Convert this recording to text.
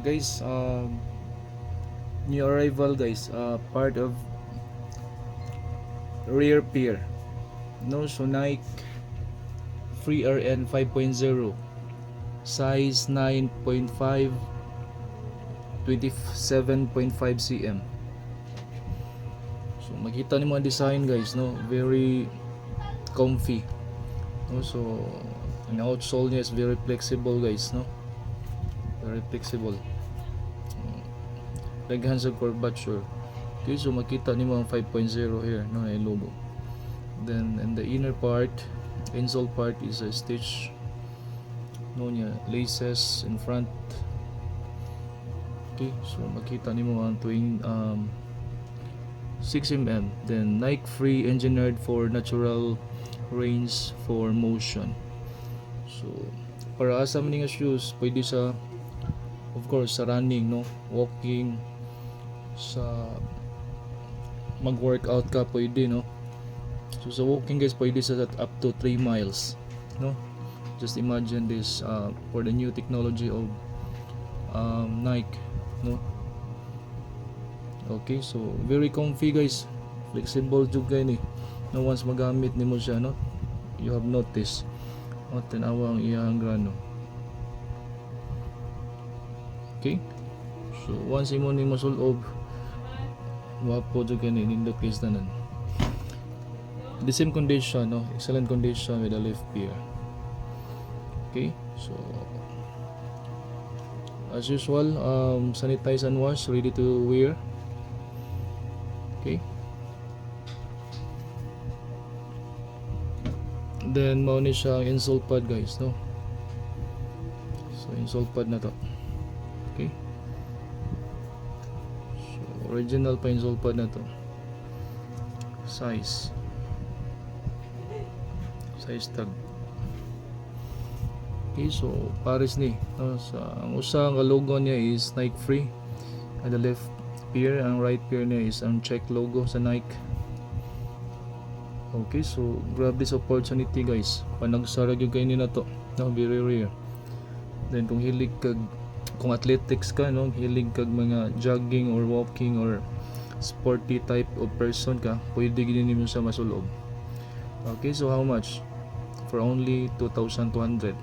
Guys, new arrival guys, part of rear pier, no? So Nike Free RN 5.0, size 9.5, 27.5 cm. So makita ni mga design guys, no? Very comfy, no? So ang outsole niya is very flexible guys, no? Very flexible, daghan sa curvature. Okay, so makita ni mga 5.0 here, no? Yung logo. Then in the inner part, insole part is a stitch, no, niya laces in front. Okay, so makita ni mo ang tuwing 6mm. Then Nike Free, engineered for natural range for motion. So para asa man nga shoes, pwede sa, of course, sa running, no, walking, sa mag-workout ka pwede, no. So sa walking guys, pwede sa up to 3 miles, no. Just imagine this, for the new technology of Nike, no. Okay, so very comfy guys, flexible jud kay ni, no. Once magamit nimo siya, no, you have noticed, o tanawa ang iyang grano. Okay, so once imo ni masulob, wapo jud kay ni, nindot kay tanan. The same condition, no, excellent condition with the left pier. Okay, so as usual, sanitize and wash, ready to wear. Okay, then mao ni siya insole pad guys, no. So insole pad na to. Okay, so original pa insole pad na to. Size tag. Okay, so pares ni, no? Sa ang usa nga logo niya is Nike Free at the left pier, ang right pier niya is ang check logo sa Nike. Okay, so grab this opportunity guys, panagsarag yung kayo na to, no, very rare. Then kung hilig kag, kung athletics ka, no, hilig kag mga jogging or walking or sporty type of person ka, pwede gini mo sa masulob. Okay, so how much? For only 2,200.